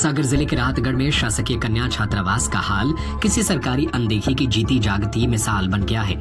सागर जिले के राहतगढ़ में शासकीय कन्या छात्रावास का हाल किसी सरकारी अनदेखी की जीती जागती मिसाल बन गया है।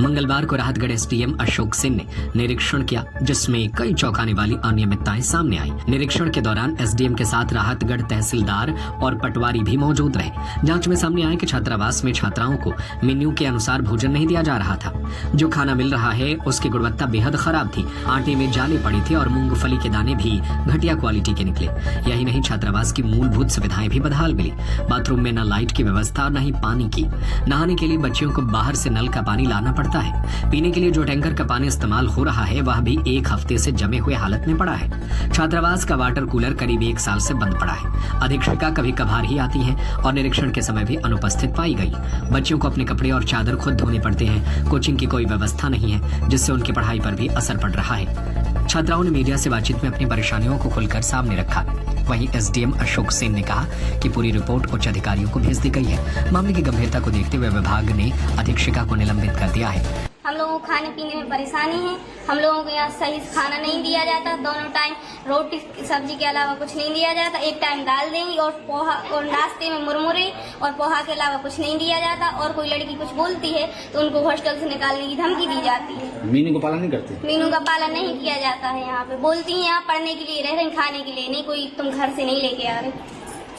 मंगलवार को राहतगढ़ एसडीएम अशोक सिंह ने निरीक्षण किया, जिसमें कई चौंकाने वाली अनियमितताएं सामने आई। निरीक्षण के दौरान एसडीएम के साथ राहतगढ़ तहसीलदार और पटवारी भी मौजूद रहे। जांच में सामने आया कि छात्रावास में छात्राओं को मेन्यू के अनुसार भोजन नहीं दिया जा रहा था। जो खाना मिल रहा है उसकी गुणवत्ता बेहद खराब थी। आटे में जाली पड़ी थी और मूंगफली के दाने भी घटिया क्वालिटी के निकले। यही नहीं, छात्रावास की मूलभूत सुविधाएं भी बदहाल मिली। बाथरूम में न लाइट की व्यवस्था और न ही पानी की। नहाने के लिए बच्चियों को बाहर से नल का पानी लाना पड़ता है। पीने के लिए जो टैंकर का पानी इस्तेमाल हो रहा है वह भी 1 हफ्ते से जमे हुए हालत में पड़ा है। छात्रावास का वाटर कूलर करीब 1 साल से बंद पड़ा है। अधीक्षिका कभी कभार ही आती हैं और निरीक्षण के समय भी अनुपस्थित पाई गई। बच्चियों को अपने कपड़े और चादर खुद धोने पड़ते हैं। कोचिंग की कोई व्यवस्था नहीं है, जिससे उनकी पढ़ाई पर भी असर पड़ रहा है। छात्राओं ने मीडिया से बातचीत में अपनी परेशानियों को खुलकर सामने रखा। वहीं एसडीएम अशोक सिंह ने कहा कि पूरी रिपोर्ट उच्च अधिकारियों को भेज दी गई है। मामले की गंभीरता को देखते हुए विभाग ने अधीक्षिका को निलंबित कर दिया है। हम लोगों को खाने पीने में परेशानी है। हम लोगों को यहाँ सही खाना नहीं दिया जाता। दोनों टाइम रोटी सब्जी के अलावा कुछ नहीं दिया जाता। एक टाइम दाल देंगी और पोहा, और नाश्ते में मुरमुरे और पोहा के अलावा कुछ नहीं दिया जाता। और कोई लड़की कुछ बोलती है तो उनको हॉस्टल से निकालने की धमकी दी जाती है। मीनू का पालन नहीं करते? मीनू का पालन नहीं किया जाता है। यहाँ पे बोलती है यहाँ पढ़ने के लिए रह रहे, खाने के लिए नहीं। कोई तुम घर से नहीं लेके आ रहे।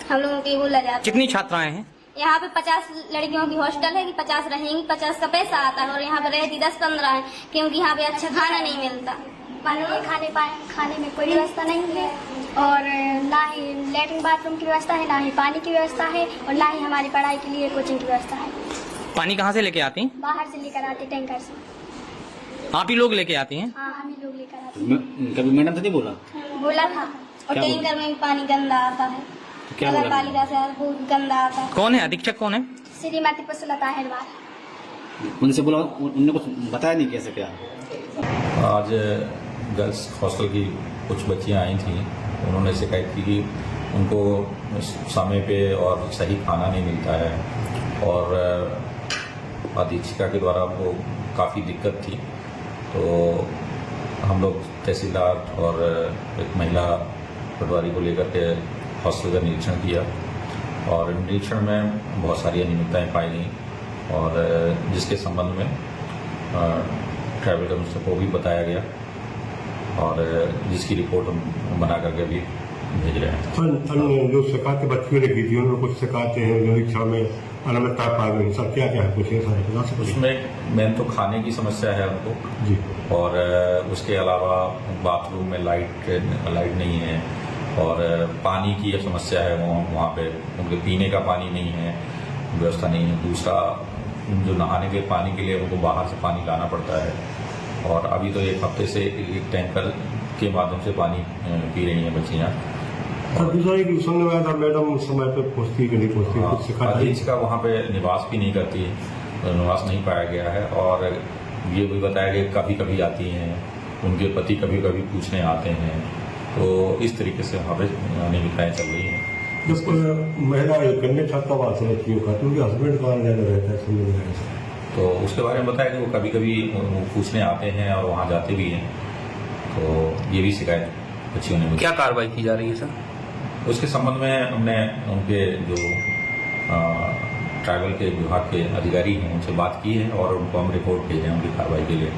हम लोगों को ये बोला जाता है। कितनी छात्राएं हैं यहाँ पे? 50 लड़कियों की हॉस्टल है कि 50 रहेंगी। 50 का पैसा आता है और यहाँ पे रहती 10-15 है, क्योंकि यहाँ पे अच्छा खाना नहीं मिलता। खाने में कोई व्यवस्था नहीं है और ना ही लैट्रिन बाथरूम की व्यवस्था है, ना ही पानी की व्यवस्था है और ना ही हमारी पढ़ाई के लिए कोचिंग की व्यवस्था है। पानी कहाँ से लेके आती हैं? बाहर से लेकर आते, टैंकर से। आप ही लोग लेके आती हैं? हाँ, हम ही लोग लेकर आते। कभी मैडम से नहीं बोला? बोला था। और टैंकर में भी पानी गंदा आता है। क्या नगर पालिका से बहुत गंदा आता है। कौन है अधीक्षक? कौन है? श्रीमती पुष्पलता अहिरवार। उनसे बोला, उनने कुछ बताया नहीं कैसे क्या? आज गर्ल्स हॉस्टल की कुछ बच्चियां आई थी। उन्होंने शिकायत की कि उनको समय पे और सही खाना नहीं मिलता है और अधीक्षिका के द्वारा वो काफ़ी दिक्कत थी। तो हम लोग तहसीलदार और एक महिला पटवारी को लेकर के हॉस्टल का निरीक्षण किया और निरीक्षण में बहुत सारी अनियमितताएं पाई गई और जिसके संबंध में ट्रैवल कमिश्नर को भी बताया गया और जिसकी रिपोर्ट हम बना करके भी भेज रहे हैं। जो शिकायतें बच्चियों ने की थी, उन्होंने कुछ शिकायतें हैं निरीक्षण में अनियमितता पाई गई, सब क्या क्या है कुछ? उसमें मेन तो खाने की समस्या है उनको जी, और उसके अलावा बाथरूम में लाइट नहीं है और पानी की समस्या है। वहाँ पे उनके पीने का पानी नहीं है, व्यवस्था नहीं है। दूसरा, जो नहाने के पानी के लिए उनको बाहर से पानी लाना पड़ता है और अभी तो 1 हफ्ते से एक टैंकर के माध्यम से पानी पी रही हैं बच्चियाँ। मैडम समय पे पहुँचती कि नहीं पहुँचती? अधीक्षिका वहाँ पे निवास भी नहीं करती, निवास नहीं पाया गया है और ये भी बताया गया कभी कभी आती हैं, उनके पति कभी कभी पूछने आते हैं। तो इस तरीके से वहाँ पे अनियमितताएं चल रही हैं। महिला कन्या छात्रावास है लड़कियों का, तो उनके हस्बैंड कहाँ रहता है? तो उसके बारे में बताया कि वो कभी कभी पूछने आते हैं और वहाँ जाते भी हैं। तो ये भी शिकायत बच्चियों ने। क्या कार्रवाई की जा रही है सर? उसके संबंध में हमने उनके जो ट्राइबल के विभाग के अधिकारी हैं उनसे बात की है और उनको हम रिपोर्ट भेजे हैं उनकी कार्रवाई के लिए।